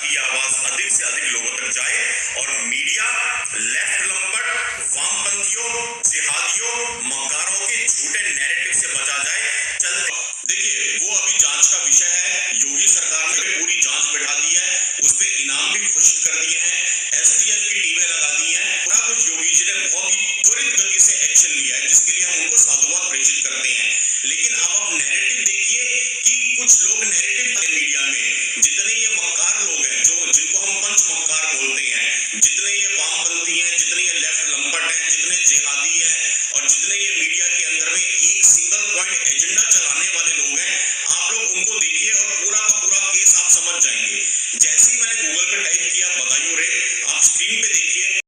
की आवाज अधिक से अधिक लोगों तक जाए और मीडिया लेफ्ट लंपट, वामपंथियों, जिहादियों, मक्कारों के झूठे नैरेटिव से बचा जाए। देखिए, वो अभी जांच का विषय है। योगी सरकार ने पूरी जांच बैठा दी है, उस पे इनाम भी घोषित कर दिए हैं, एसटीएफ की टीमें लगा दी हैं। पूरा कुछ योगी जी ने बहुत ही त्वरित गति से एक्शन लिया है, जिसके लिए हम उनको साधुवाद प्रेषित करते हैं। लेकिन अब आप नैरेटिव देखिए कि कुछ लोग नैरेटिव मीडिया में, जितने ये मक्कार लोग हैं, जिनको हम पंच मक्कार बोलते हैं, जितने ये वामपंथी हैं, जितने ये लेफ्ट लंपट हैं, जितने जिहादी हैं और जितने ये मीडिया के अंदर में एक सिंगल पॉइंट एजेंडा चलाने वाले लोग हैं, आप लोग उनको देखिए और पूरा का पूरा केस आप समझ जाएंगे। जैसे ही मैंने गूगल पे टाइप किया बदायूं रेप, आप स्क्रीन पे देखिए,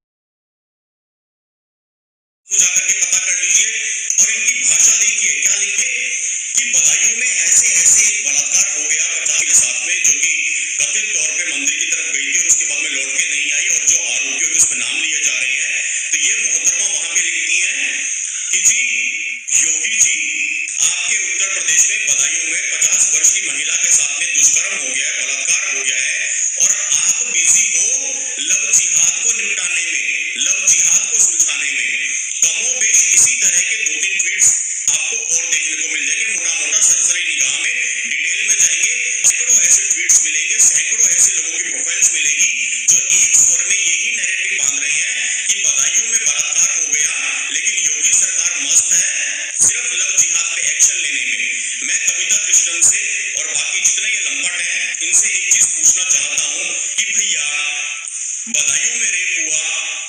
जाकर के पता कर लीजिए और इनकी भाषा देखिए क्या लिखे कि बदायूं में ऐसे ऐसे एक बलात्कार हो गया 50 के साथ में, जो कि कथित तौर पे मंदिर की तरफ गई थी और उसके बाद में लौट के नहीं आई, और जो आरोपियों के उसमें नाम लिए जा रहे हैं, तो ये मोहतरमा वहां पे लिखती हैं कि जी योगी जी, आपके उत्तर प्रदेश में बदायूं में 50 वर्ष की महिला के साथ में दुष्कर्म हो गया है, बलात्कार हो गया है, और आप बिजी हो लव जिहाद को निपटाने में, लव जिहाद को सुलझाने में। कमोबेश इसी तरह के 2-3 ट्वीट्स आपको और देखने को मिल जाएंगे। मोटा मोटा सरसरी निगाह में डिटेल में जाएंगे, सैकड़ों ऐसे ट्वीट्स मिलेंगे, सैकड़ों ऐसे लोगों की प्रोफाइल्स मिलेगी जो एक स्वर में यही नैरेटिव बांध रहे हैं कि बदायूं में बलात्कार हो गया, लेकिन योगी सरकार मस्त है सिर्फ लव जिहाद पे एक्शन लेने में। मैं कविता कृष्णन से और बाकी जितने ये लंपट हैं, इनसे एक चीज पूछना चाहता हूं कि भैया बदायूं में रेप हुआ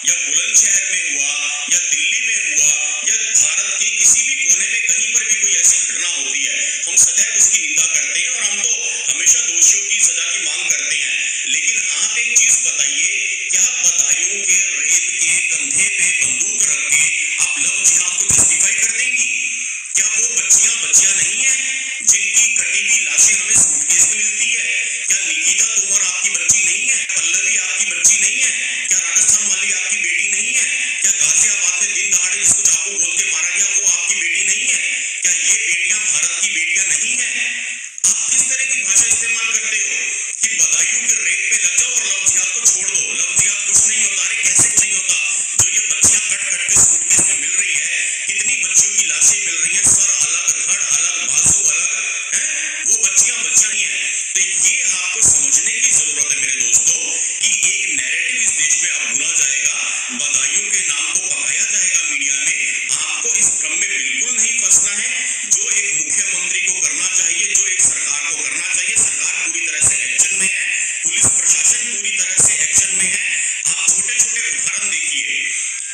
या बुलंदशहर में हुआ या दिल्ली में हुआ या भारत के किसी भी कोने में कहीं पर भी कोई ऐसी घटना होती है, हम सदैव उसकी निंदा करते हैं और हम तो हमेशा दोषियों की सजा की मांग करते हैं। लेकिन आप एक चीज बताइए, क्या बदायूं के रेप के कंधे पे बंदूक रख के आप लव जिहाद को जस्टिफाई कर देंगी? क्या वो बच्चियां नहीं है जिनकी कटी हुई लाशें हमें सूटकेस में मिलती है? क्या निकिता तोमर आपकी बच्ची नहीं है? पल्लवी आपकी बच्ची नहीं है? क्या राजस्थान वाली आपकी बेटी नहीं है? क्या गाजियाबाद में दिन दहाड़े जिसको चाकू बोल के मारा गया वो आपकी बेटी नहीं है? क्या ये बेटियां भारत की बेटियां नहीं है? आप किस तरह की भाषा इस्तेमाल करते हो कि बदायूं के रेप पे लग जाओ और लव जिहाद को छोड़ दो? लव जिहाद कुछ नहीं होता। अरे कैसे कुछ नहीं होता? जो ये बच्चियां कट कट के सूटकेस में मिल रही है, कितनी बच्चियों की लाशें मिल रही हैं, सर अलग, धड़ अलग, बाजू अलग है, वो बच्चियां नहीं है। तो ये आपको समझने की जरूरत है मेरे दोस्तों कि एक नैरेटिव इस देश में अब बुना जाएगा, बदायूं के नाम को पकाया जाएगा मीडिया में। आपको इस भ्रम में बिल्कुल नहीं फंसना है। जो एक मुख्यमंत्री को करना चाहिए, जो एक सरकार को करना चाहिए, सरकार पूरी तरह से एक्शन में है, पुलिस प्रशासन पूरी तरह से एक्शन में है। आप छोटे छोटे उदाहरण देखिए,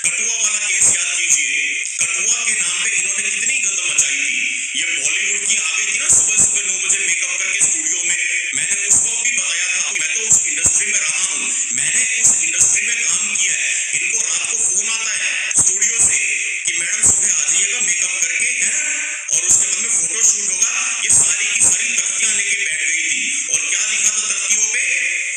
कठुआ वाला केस याद कीजिए, कठुआ के नाम पे इन्होंने कितनी गंद मचाई थी। ये बॉलीवुड की आ गई थी ना सुबह सुबह 9 बजे मेकअप करके स्टूडियो में, मैंने उस वक्त भी बताया था, मैं तो उस इंडस्ट्री में रहा हूं, मैंने उस इंडस्ट्री में काम किया है। इनको रात को फोन आता है स्टूडियो से कि मैडम सुबह आ जाइएगा मेकअप करके, है ना, और उसके बाद में फोटो शूट होगा। ये सारी की सारी तख्तियां लेके बैठ गई थी और क्या लिखा था तख्तियों पे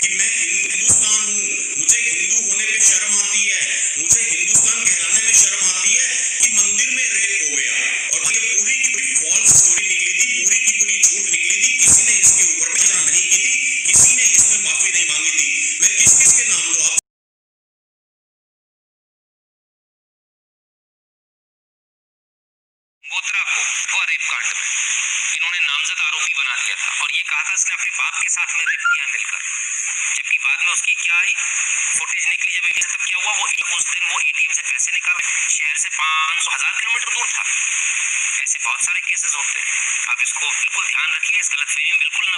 कि मैं हिंदुस्तान हूं, मुझे हिंदू होने पे शर्म आती है, मुझे हिंदुस्तान कहलाने में शर्म आती है कि मंदिर में रेप हो गया। और ये पूरी की पूरी फॉल्स स्टोरी निकली थी, पूरी की पूरी झूठ निकली थी। किसी ने इसके ऊपर विचार नहीं की थी, किसी ने इसमें माफी नहीं मांगी थी। मैं किस किस के नाम लूं आप? बोथरा को वो रेप कांड में इन्होंने नामजद आरोपी बना दिया था और ये कहा था इसने अपने बाप के साथ में रेप किया मिलकर, जबकि बाद में उसकी क्या आई फुटेज निकली जब एटीएम से, तब क्या हुआ, वो उस दिन वो एटीएम से पैसे निकाले, शहर से 500,000 किलोमीटर दूर था। ऐसे बहुत सारे केसेस होते हैं, आप इसको बिल्कुल ध्यान रखिए, इस गलतफहमी में बिल्कुल ना।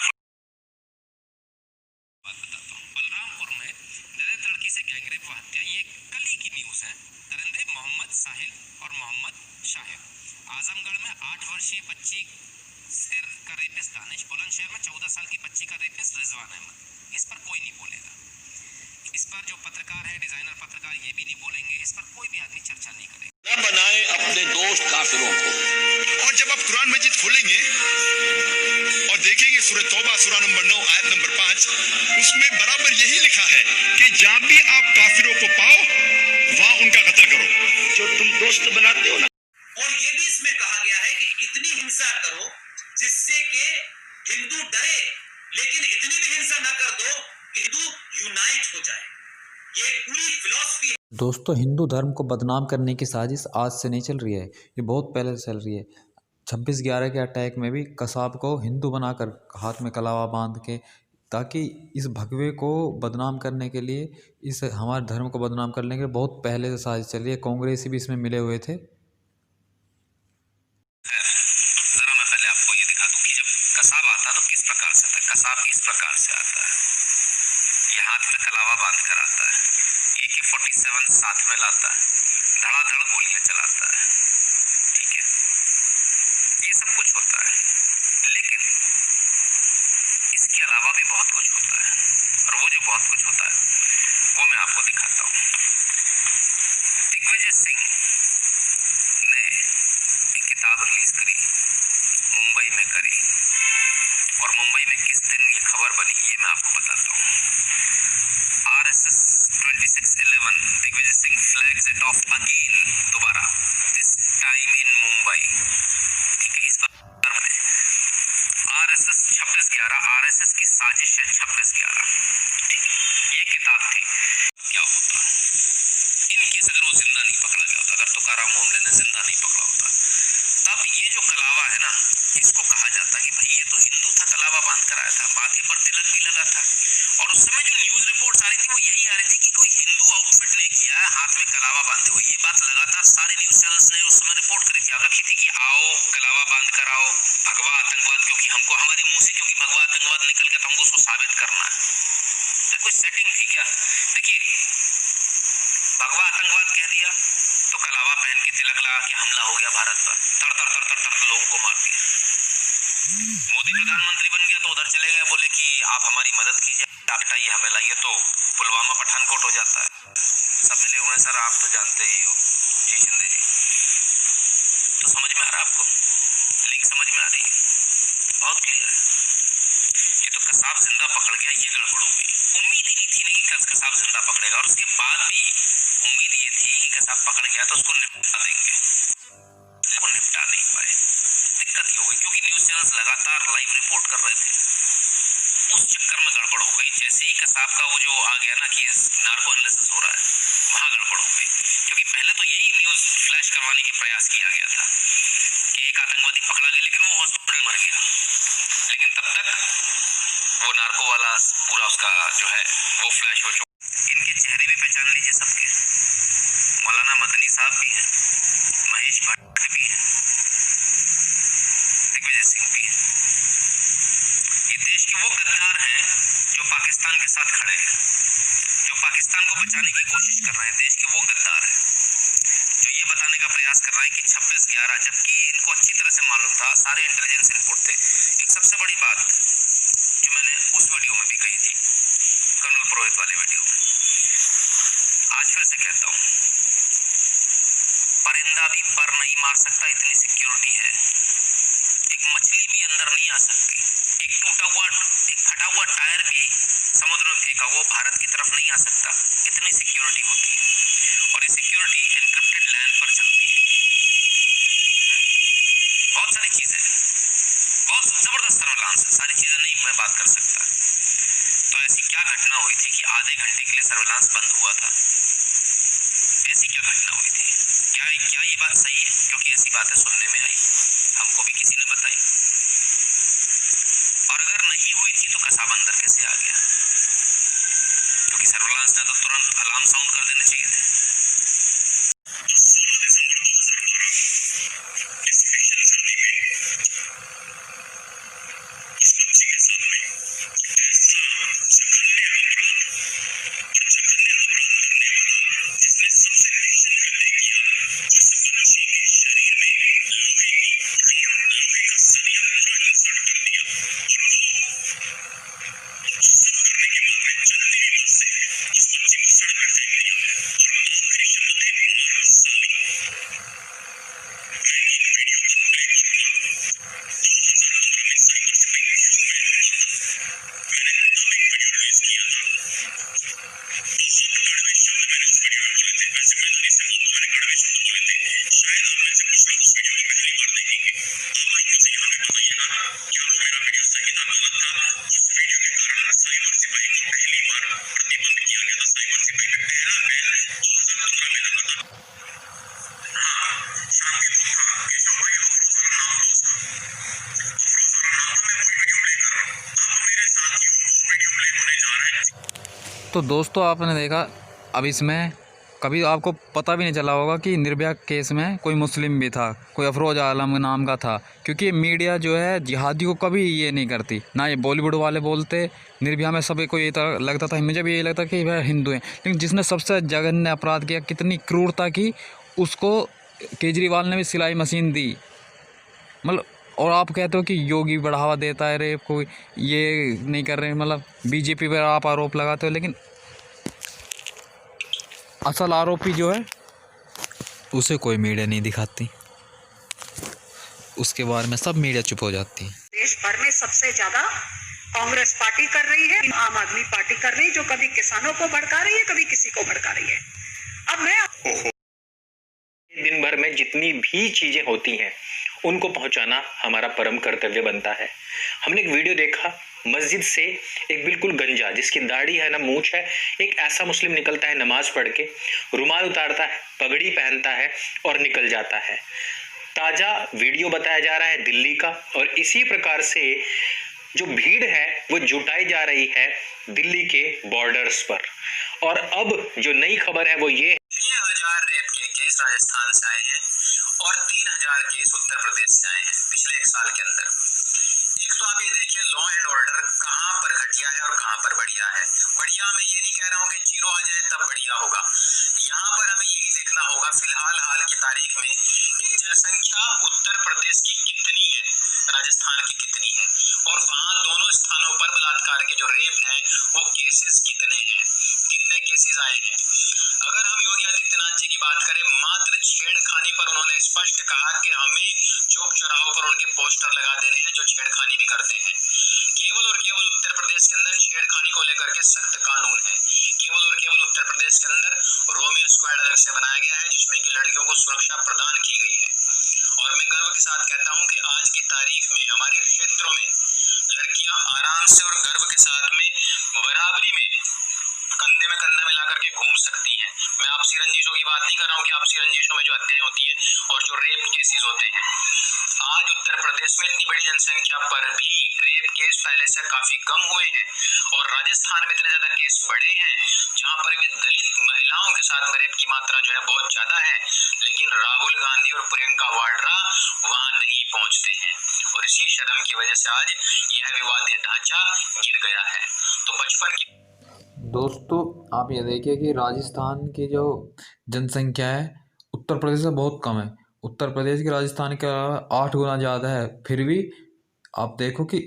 बात बताता हूँ, बलरामपुर में दलित लड़की से गैंगरेप व हत्या, ये कल ही की न्यूज है। दरिंदे मोहम्मद साहिल और मोहम्मद शाहिद। आजमगढ़ में 8 वर्षीय बच्ची का रेपिस्ट दानिश, बुलंदशहर में 14 साल की बच्ची का रेपिस्ट रिजवान अहमद। इस पर कोई नहीं बोलेगा, इस पर जो पत्रकार है, डिजाइनर पत्रकार, ये भी नहीं बोलेंगे, इस पर कोई भी आदमी चर्चा नहीं करेगा। न बनाए अपने दोस्त काफिरों को। और जब आप कुरान मजीद खोलेंगे और देखेंगे सूरह तौबा सूरह नंबर 9 आयत नंबर 5, उसमें बराबर यही लिखा है कि जहाँ भी आप काफिरों को पाओ वहां उनका कत्ल करो, जो तुम दोस्त बनाते हो ना। और ये भी इसमें कहा गया है कि इतनी हिंसा करो जिससे कि हिंदू डरे, लेकिन इतनी भी हिंसा न कर दो हिंदू यूनाइट हो जाए, ये पूरी फिलॉसफी है। दोस्तों, हिंदू धर्म को बदनाम करने की साजिश आज से नहीं चल रही है, ये बहुत पहले से चल रही है। 26/11 के अटैक में भी कसाब को हिंदू बनाकर हाथ में कलावा बांध के, ताकि इस भगवे को बदनाम करने के लिए, इस हमारे धर्म को बदनाम करने के लिए बहुत पहले से साजिश चल रही है। कांग्रेसी भी इसमें मिले हुए थे। जरा मैं पहले आपको ये दिखा दूं कि जब कसाब आता तो किस प्रकार से आता है। कसाब इस प्रकार से आता है, ये हाथ में कलावा बांध कर आता है, AK-47 साथ में लाता है, धड़ाधड़ गोलियां चलाता है, ठीक है, ये सब कुछ होता है। लेकिन इसके अलावा भी बहुत कुछ होता है, और वो जो बहुत कुछ होता है वो मैं आपको दिखाता हूँ। दिग्विजय सिंह ने एक किताब रिलीज करी, मुंबई में करी, और मुंबई में किस दिन ये खबर बनी ये मैं आपको बताता हूँ। RSS 2611 Digvijaya Singh flags it off again, दोबारा, दिस टाइम इन मुंबई, ठीक है। इस बार RSS 2611, RSS की साजिश है 26/11, ठीक है। ये किताब थी। क्या होता इन केस अगर वो जिंदा नहीं पकड़ा गया होता, अगर तुकाराम मोमले ने जिंदा नहीं पकड़ा होता, तब ये जो कलावा है ना, इसको कहा जाता कि भाई ये तो हिंदू था, कलावा बांध कर आया था, माथे पर तिलक भी लगा था। और उस समय जो न्यूज रिपोर्ट्स आ रही थी वो यही आ रही थी कि कोई हिंदू आउटफिट ने किया है, हाथ में कलावा बांधे हुए। ये बात लगातार सारे न्यूज चैनल्स ने उस समय रिपोर्ट करी थी, रखी थी कि आओ कलावा बांध कर आओ, भगवा आतंकवाद, क्योंकि हमको हमारे मुंह से क्योंकि भगवा आतंकवाद निकल गया तो हमको उसको साबित करना है। तो कोई सेटिंग थी क्या? देखिए, भगवा आतंकवाद कह दिया तो कलावा पहन के तिलक लगा के हमला हो गया भारत पर, तर तर तर तर तर लोगों को मार दिया। मोदी प्रधानमंत्री बन गया तो उधर चले गए, बोले कि आप हमारी मदद कीजिए, आप हटाइए हमें लाइए, तो पुलवामा पठानकोट हो जाता है। सब मिले हुए हैं सर, आप तो जानते ही हो जी शिंदे जी। तो समझ में आ रहा है आपको, लिंक समझ में आ रही है, बहुत क्लियर है। ये तो कसाब जिंदा पकड़ गया, ये गड़बड़ हो गई। उम्मीद ही नहीं थी कि कसाब जिंदा पकड़ेगा, और उसके बाद भी उम्मीद ये थी कि कसाब पकड़ गया तो उसको निपटा देंगे, लेकिन निपटा नहीं पाए। दिक्कत ये हो गई क्योंकि न्यूज चैनल्स लगातार लाइव रिपोर्ट कर रहे थे, उस चक्कर में गड़बड़ हो गई। जैसे ही कसाब का वो जो आ गया ना कि नार्को एनालिसिस हो रहा है, वहां गड़बड़ हो गई। क्योंकि पहले तो यही न्यूज फ्लैश करवाने की प्रयास किया गया था कि एक आतंकवादी पकड़ा गया, लेकिन वो हॉस्पिटल मर गया। लेकिन तब तक वो नार्को वाला पूरा उसका जो है वो फ्लैश हो चुका। इनके चेहरे भी पहचान लीजिए सबके, मौलाना मदनी साहब भी हैं, महेश भट्ट भी हैं, दिग्विजय सिंह भी हैं। ये देश के वो गद्दार हैं जो पाकिस्तान के साथ खड़े हैं, जो पाकिस्तान को बचाने की कोशिश कर रहे हैं। देश के वो गद्दार हैं जो ये बताने का प्रयास कर रहे हैं कि 26/11, जबकि इनको अच्छी तरह से मालूम था, सारे इंटेलिजेंस इनपुट थे। एक सबसे बड़ी बात जो मैंने उस वीडियो में भी कही थी, कर्नल पुरोहित वाले वीडियो में, आज फिर से कहता हूं, परिंदा भी पर नहीं मार सकता, इतनी सिक्योरिटी है। एक मछली भी अंदर नहीं आ सकती, एक फटा हुआ टायर भी समुद्र में फेंका वो भारत की तरफ नहीं आ सकता, इतनी सिक्योरिटी होती है। और ये सिक्योरिटी एनक्रिप्टेड लैंड पर चलती है। बहुत सारी चीजें, बहुत जबरदस्त सर्विलांस है, सारी चीजें नहीं मैं बात कर सकता। तो ऐसी क्या घटना हुई थी कि आधे घंटे के लिए सर्विलांस बंद हुआ था? ऐसी क्या घटना हुई थी? क्या ये बात सही है? क्योंकि ऐसी बातें सुनने में आई, हमको भी किसी ने बताई। और अगर नहीं हुई थी तो कसाब अंदर कैसे आ गया? क्योंकि सर्विलांस ने तो तुरंत अलार्म साउंड कर देने चाहिए थे। 16 दिसंबर 2012 की स्पेशल जर्नी में उस बच्ची के साथ में ऐसा जघन्य अपराध करने वाला जिसने सबसे भीषण कृत्य किया, उस बच्ची के शरीर में लोहे का सरिया पूरा इंसर्ट कर दिया, और वो सब करने के बाद में चलती हुई बस से उस बच्ची को सड़क पर फेंक दिया, और आखिरी शब्द थे, मार साली। मैं इन वीडियो को प्ले करूंगा। 2015 में साइबर सिपिंग इशू में हुआ था, मैंने तब एक वीडियो रिलीज किया था। बहुत कड़वे शब्द मैंने उस वीडियो में बोले थे, मैं जिम्मेदारी से बोलता हूं, मैंने कड़वे शब्द बोले थे। शायद आप में से कुछ लोग उस वीडियो को पहली बार देखेंगे। आप भाई मुझे यहाँ पे बताइएगा क्या वो नाम तो उसका अफरोज आलम नाम था। मैं वही वीडियो प्ले कर रहा हूँ। अब मेरे साथियों वो वीडियो प्ले होने जा रहा है। तो दोस्तों आपने देखा, अब इसमें कभी आपको पता भी नहीं चला होगा कि निर्भया केस में कोई मुस्लिम भी था, कोई अफरोज आलम नाम का था, क्योंकि मीडिया जो है जिहादियों को कभी ये नहीं करती, ना ये बॉलीवुड वाले बोलते। निर्भया में सभी को ये लगता था, मुझे भी ये लगता कि वह हिंदू हैं, लेकिन जिसने सबसे जघन्य अपराध किया, कितनी क्रूरता की, उसको केजरीवाल ने भी सिलाई मशीन दी। मतलब, और आप कहते हो कि योगी बढ़ावा देता है रेप को, ये नहीं कर रहे, मतलब बीजेपी पर आप आरोप लगाते हो, लेकिन असल आरोपी जो है उसे कोई मीडिया नहीं दिखाती, उसके बारे में सब मीडिया चुप हो जाती है। देश भर में सबसे ज्यादा कांग्रेस पार्टी कर रही है, आम आदमी पार्टी कर रही है, जो कभी किसानों को भड़का रही है, कभी किसी को भड़का रही है। अब मैं दिन भर में जितनी भी चीजें होती हैं उनको पहुंचाना हमारा परम कर्तव्य बनता है। हमने एक वीडियो देखा, मस्जिद से एक बिल्कुल गंजा, जिसकी दाढ़ी है ना मूंछ है, एक ऐसा मुस्लिम निकलता है नमाज पढ़ के, रुमाल उतारता है, पगड़ी पहनता है और निकल जाता है। ताजा वीडियो बताया जा रहा है दिल्ली का, और इसी प्रकार से जो भीड़ है वो जुटाई जा रही है दिल्ली के बॉर्डर्स पर। और अब जो नई खबर है वो ये 6,000 रेप के केस राजस्थान से आए हैं और 3,000 केस उत्तर प्रदेश से आए हैं पिछले 1 साल के अंदर। एक तो आप ये देखिए लॉ एंड ऑर्डर कहाँ पर घटिया है और कहाँ पर बढ़िया है। बढ़िया मैं ये नहीं कह रहा हूँ कि 0 आ जाए तब बढ़िया होगा, यहाँ पर हमें यही देखना होगा फिलहाल हाल की तारीख में कि जनसंख्या उत्तर प्रदेश की कितनी है, राजस्थान की कितनी है, और वहाँ दोनों स्थानों पर बलात्कार के जो रेप हैं वो केसेस कितने हैं, कितने केसेस आए हैं। अगर हम योगी आदित्यनाथ जी की बात करें, मात्र छेड़खानी पर उन्होंने स्पष्ट कहा कि हमें चौक चौराहों पर उनके पोस्टर लगा देने हैं जो छेड़खानी भी करते हैं। केवल और केवल उत्तर प्रदेश के अंदर छेड़खानी को लेकर के सख्त कानून है। केवल और केवल उत्तर प्रदेश के अंदर रोमियो स्क्वाड अलग से बनाया गया है जिसमें कि लड़कियों को सुरक्षा प्रदान की गई है। और मैं गर्व के साथ कहता हूं कि आज की तारीख में हमारे क्षेत्रों में लड़कियां आराम से और गर्व के साथ में बराबरी में कंधे में कंधा मिला करके घूम सकती हैं। मैं आपसी रंजिशों की बात नहीं कर रहा हूँ कि आपसी रंजिशों में जो हत्याएं होती हैं और जो रेप केसेस होते हैं, आज उत्तर प्रदेश में इतनी बड़ी जनसंख्या पर भी रेप केस पहले से काफी कम हुए हैं, और राजस्थान में इतने ज्यादा केस बढ़े हैं जहां पर भी दलित महिलाओं के साथ में रेप की मात्रा जो है बहुत ज्यादा है, लेकिन राहुल गांधी और प्रियंका वाड्रा वहां नहीं पहुंचते हैं, और इसी शर्म की वजह से आज यह विवादित ढांचा गिर गया है। तो बचपन की दोस्तों आप ये देखिए कि राजस्थान की जो जनसंख्या है उत्तर प्रदेश से बहुत कम है, उत्तर प्रदेश की राजस्थान के 8 गुना ज़्यादा है, फिर भी आप देखो कि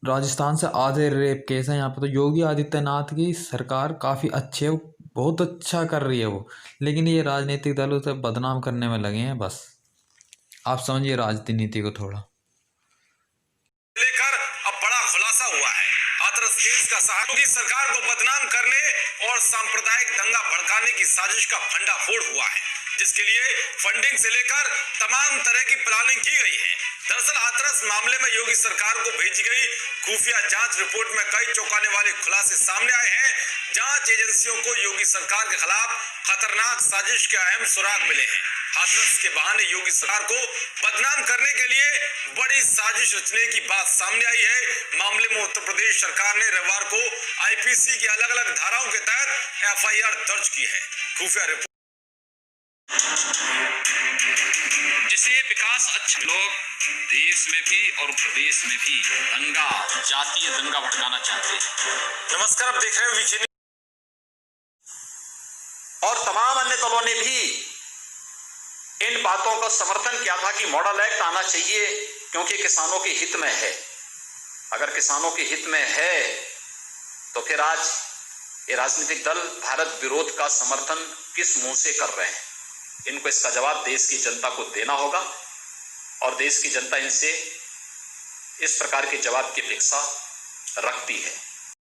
राजस्थान से आधे रेप केस हैं यहाँ पे। तो योगी आदित्यनाथ की सरकार काफ़ी अच्छी है, वो बहुत अच्छा कर रही है वो, लेकिन ये राजनीतिक दल उसे बदनाम करने में लगे हैं बस। आप समझिए राजनीति को थोड़ा। लेकर अब बड़ा खुलासा हुआ है। हाथरस केस का सहारा की सरकार को बदनाम करने और सांप्रदायिक दंगा भड़काने की साजिश का भंडाफोड़ हुआ है, जिसके लिए फंडिंग से लेकर तमाम तरह की प्लानिंग की गई है। दरअसल हाथरस मामले में योगी सरकार को भेजी गई खुफिया जांच रिपोर्ट में कई चौंकाने वाले खुलासे सामने आए हैं। जांच एजेंसियों को योगी सरकार के खिलाफ खतरनाक साजिश के अहम सुराग मिले हैं। हाथरस के बहाने योगी सरकार को बदनाम करने के लिए बड़ी साजिश रचने की बात सामने आई है। मामले में उत्तर प्रदेश सरकार ने रविवार को आईपीसी की अलग अलग धाराओं के तहत एफआईआर दर्ज की है। खुफिया रिपोर्ट जिसे विकास अच्छा, लोग देश में भी और प्रदेश में भी दंगा, जातीय दंगा भड़काना चाहते हैं। नमस्कार, आप देख रहे हैं वीके और तमाम अन्य दलों ने भी इन बातों का समर्थन किया था कि मॉडल एक्ट आना चाहिए क्योंकि किसानों के हित में है। अगर किसानों के हित में है तो फिर आज ये राजनीतिक दल भारत विरोध का समर्थन किस मुंह से कर रहे हैं? इनको इसका जवाब देश की जनता को देना होगा, और देश की जनता इनसे इस प्रकार के जवाब की अपेक्षा रखती है।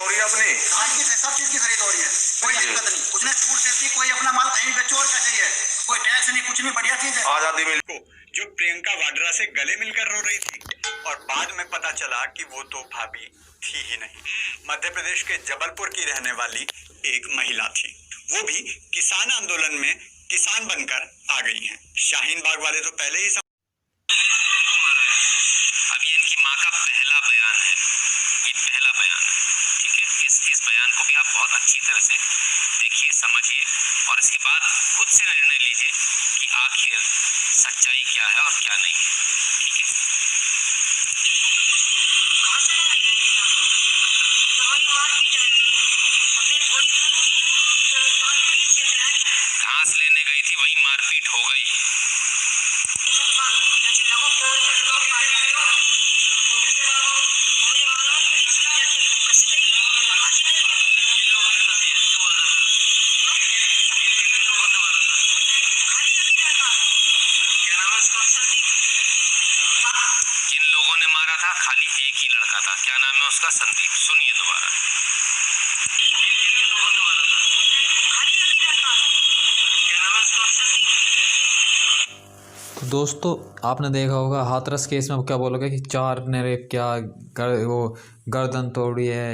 अपनी सब चीज की खरीद हो रही है, कोई दिक्कत नहीं, कुछ नहीं छूट देती, कोई अपना माल कहीं बेचो और कैसे है, कोई टैक्स नहीं, कुछ नहीं, बढ़िया चीज है। आजादी मिल को जो प्रियंका वाड्रा से गले मिलकर रो रही थी, और बाद में पता चला कि वो तो भाभी थी ही नहीं, मध्य प्रदेश के जबलपुर की रहने वाली एक महिला थी, वो भी किसान आंदोलन में किसान बनकर आ गई हैं। शाहीन बाग वाले तो पहले ही का पहला बयान है, ये पहला बयान है, ठीक है। इस बयान को भी आप बहुत अच्छी तरह से देखिए, समझिए और इसके बाद खुद से निर्णय लीजिए कि आखिर सच्चाई क्या है और क्या नहीं है, ठीक है। घास लेने गई थी, वहीं मारपीट हो गई। किन लोगों ने मारा था? खाली एक ही लड़का था, क्या नाम है उसका? संदीप। सुनिए दोबारा। तो दोस्तों आपने देखा होगा हाथरस केस में क्या बोलोगे कि 4 ने रेप किया, वो गर्दन तोड़ी है,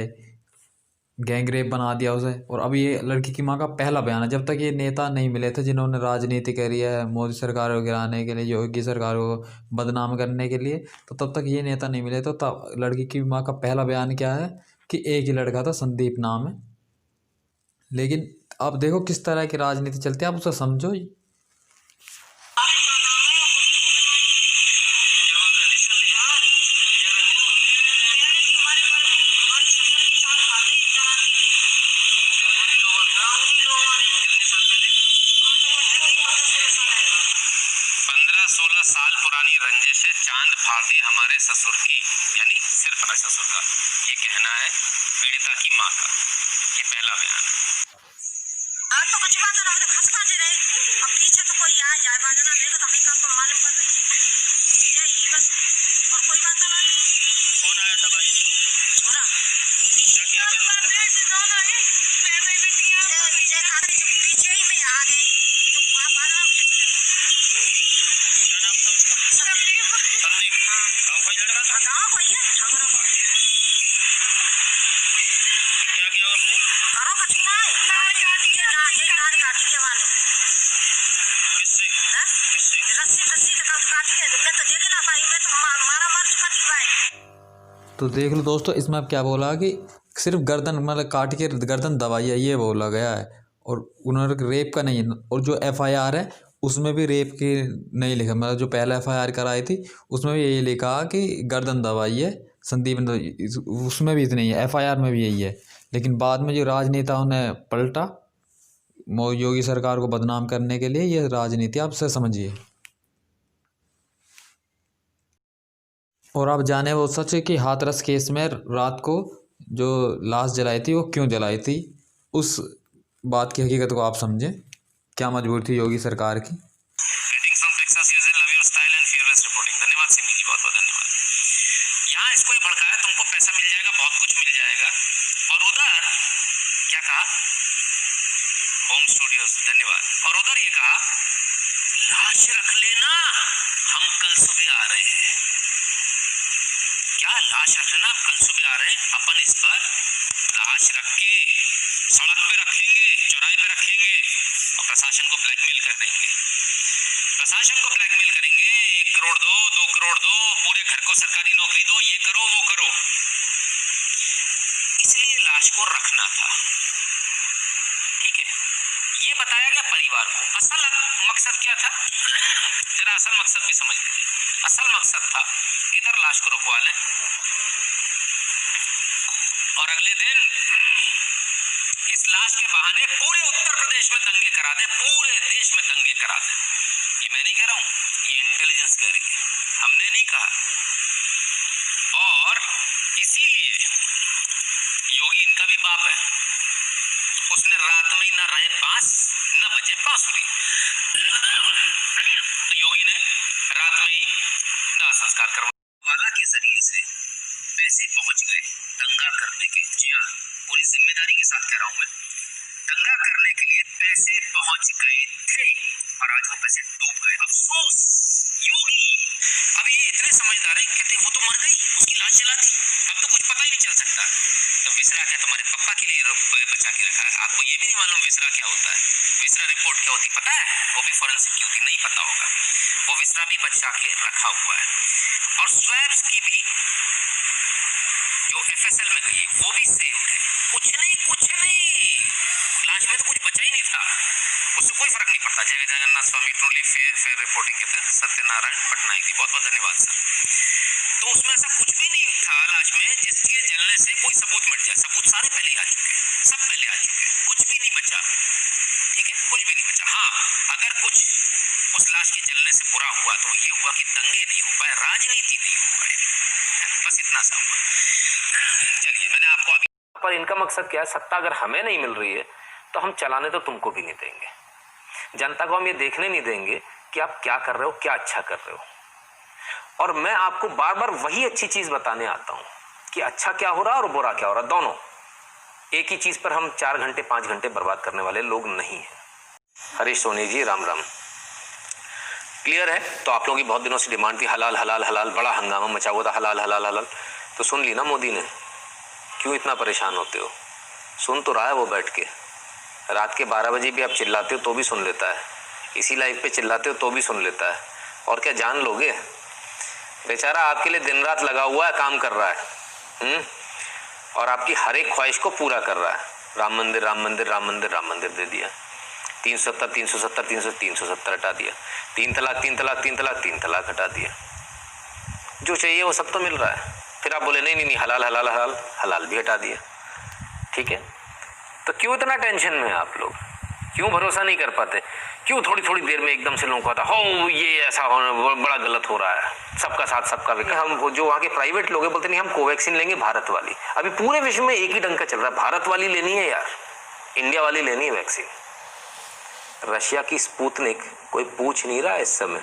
गैंग रेप बना दिया उसे। और अभी ये लड़की की माँ का पहला बयान है। जब तक ये नेता नहीं मिले थे जिन्होंने राजनीति करी है मोदी सरकार को गिराने के लिए, योगी सरकार को बदनाम करने के लिए, तो तब तक ये नेता नहीं मिले। तो तब लड़की की माँ का पहला बयान क्या है कि एक ही लड़का था, संदीप नाम है। लेकिन आप देखो किस तरह की राजनीति चलती है, आप उसे समझो। साल पुरानी रंजिश से चांद फाड़ी हमारे ससुर की, यानी सिर्फ हमारे ससुर का, ये कहना है पीड़िता की मां का। ये पहला बयान है। तो कुछ बात ना मुझे फंसता रहे, अब पीछे तो कोई आ जाए बाजना नहीं तो हमें काम को मालूम कर रही है यही बस, और कोई बात ना। कौन आया था भाई? छोरा क्या किया मैं दोस्त ने? मैं तो बेटियां जे खातिर जो पीछे ही में आ गई तो वहां बाजना क्या नाम था उसका? संदीप। गांव का लड़का था? गांव का ही है, ठाकुर का। क्या किया उसने? करो कठी ना है नार काटी के वाले। किससे? किससे? रस्सी से काट के मैं तो देख ना पाई, मैं तो मारा मार फटी भाई। तो देख लो दोस्तों, इसमें अब क्या बोला कि सिर्फ गर्दन मतलब काट के गर्दन दबाई है, ये बोला गया है। और उन्होंने रेप का नहीं, और जो FIR है उसमें भी रेप की नहीं लिखा। मतलब जो पहले FIR कराई थी उसमें भी यही लिखा कि गर्दन दबाई है संदीप ने, तो उसमें भी इतनी है, FIR में भी यही है। लेकिन बाद में जो राजनेताओं ने पलटा योगी सरकार को बदनाम करने के लिए, ये राजनीति आप से समझिए। और आप जाने वो सच है कि हाथरस केस में रात को जो लाश जलाई थी वो क्यों जलाई थी, उस बात की हकीकत को आप समझें। क्या मजबूरी थी योगी सरकार की। धन्यवाद सिमी जी, बहुत बहुत धन्यवाद। यहाँ इसको ही भड़काया, तुमको पैसा मिल जाएगा, बहुत कुछ मिल जाएगा। और उधर क्या कहा? होम स्टूडियोज, धन्यवाद। और उधर ये कहा लाश रख लेना, हम कल सुबह आ रहे हैं। क्या लाश रख लेना, हम कल सुबह आ रहे हैं? अपन इस पर लाश रख के सड़क पे रखेंगे, चौराहे पे रखेंगे और प्रशासन को ब्लैकमेल कर देंगे। प्रशासन को ब्लैकमेल करेंगे, 1 करोड़ दो, 2 करोड़ दो, पूरे घर को सरकारी नौकरी दो, ये करो वो करो। इसलिए लाश को रखना था, ठीक है। ये बताया गया परिवार को। असल मकसद क्या था? जरा असल मकसद भी समझ लीजिए। असल मकसद था इधर लाश को रुकवा लें और अगले दिन इस लाश के बहाने पूरे उत्तर प्रदेश में दंगे करा दें, पूरे देश में दंगे करा दें। ये मैं नहीं कह रहा हूं, ये इंटेलिजेंस कह रही है, हमने नहीं कहा। और इसीलिए योगी इनका भी बाप है, उसने रात में ही ना रहे बांस न बजे बांसुरी। तो योगी ने रात में ही दाह संस्कार करवाला के जरिए से पैसे पहुंच गए दंगा करने के। जी हाँ, पूरी जिम्मेदारी के साथ कह रहा हूं मैं, दंगा करने के लिए पैसे पहुंच गए थे और आज वो पैसे डूब गए। अफसोस योगी। अब ये इतने समझदार हैं, कहते वो तो मर गई, उसकी लाश जलाती, अब तो कुछ पता ही नहीं चल सकता। तो विसरा क्या तुम्हारे पप्पा के लिए बचा के रखा है? आपको ये भी नहीं मालूम विसरा क्या होता है? विसरा रिपोर्ट क्या होती पता है? वो भी फॉरेंसिक की होती, नहीं पता होगा। वो विसरा भी बचा के रखा हुआ है। और स्वैब्स की भी जो FSL में गई है वो भी सेम है। कुछ नहीं लास्ट में तो कुछ बचा ही नहीं था, उससे कोई फर्क नहीं पड़ता। जय जगन्नाथ स्वामी ट्रूली फेयर रिपोर्टिंग के तहत सत्यनारायण पटनायक जी, बहुत बहुत धन्यवाद सर। तो उसमें ऐसा कुछ भी नहीं था लास्ट में जिसके जलने से कोई सबूत मिट जाए। सबूत सारे पहले आ चुके, सब पहले आ चुके, कुछ भी नहीं बचा, ठीक है, कुछ भी नहीं बचा। हाँ, अगर कुछ उस लाश के जलने से बुरा हुआ तो ये हुआ कि दंगे नहीं हो पाए, राजनीति नहीं हो पाए, बस इतना सा हुआ। चलिए, मैंने आपको अभी पर इनका मकसद क्या है, सत्ता अगर हमें नहीं मिल रही है तो हम चलाने तो तुमको भी नहीं देंगे। जनता को हम ये देखने नहीं देंगे कि आप क्या कर रहे हो, क्या अच्छा कर रहे हो। और मैं आपको बार बार वही अच्छी चीज बताने आता हूं कि अच्छा क्या हो रहा है और बुरा क्या हो रहा है, दोनों। एक ही चीज पर हम 4 घंटे 5 घंटे बर्बाद करने वाले लोग नहीं हैं। हरीश सोनी जी, राम राम। क्लियर है? तो आप लोगों की बहुत दिनों से डिमांड थी हलाल हलाल हलाल, बड़ा हंगामा मचा हुआ था हलाल हलाल हलाल। तो सुन ली ना मोदी ने, क्यों इतना परेशान होते हो? सुन तो रहा है वो बैठ के, रात के 12 बजे भी आप चिल्लाते हो तो भी सुन लेता है, इसी लाइव पे चिल्लाते हो तो भी सुन लेता है। और क्या जान लोगे? बेचारा आपके लिए दिन रात लगा हुआ है, काम कर रहा है, और आपकी हर एक ख्वाहिश को पूरा कर रहा है। राम मंदिर राम मंदिर राम मंदिर राम मंदिर दे दिया, 370 हटा दिया, 3 तलाक हटा दिया, जो चाहिए वो सब तो मिल रहा है। फिर आप बोले नहीं हलाल हलाल हलाल, हलाल भी हटा दिया, ठीक है। तो क्यों इतना टेंशन में आप लोग, क्यों भरोसा नहीं कर पाते, क्यों थोड़ी थोड़ी देर में एकदम से लोगों को आता हो ये ऐसा होना बड़ा गलत हो रहा है, सबका साथ सबका विकास। हम जो वहाँ के प्राइवेट लोग हैं बोलते नहीं हम कोवैक्सीन लेंगे भारत वाली। अभी पूरे विश्व में एक ही डंका चल रहा है, भारत वाली लेनी है यार, इंडिया वाली लेनी है वैक्सीन। रशिया की स्पुतनिक कोई पूछ नहीं रहा है इस समय,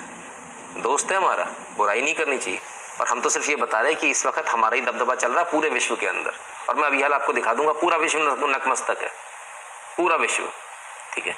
दोस्त है हमारा, बुराई नहीं करनी चाहिए। और हम तो सिर्फ ये बता रहे हैं कि इस वक्त हमारा ही दबदबा चल रहा है पूरे विश्व के अंदर। और मैं अभी हाल आपको दिखा दूंगा, पूरा विश्व नतमस्तक है, पूरा विश्व, ठीक है।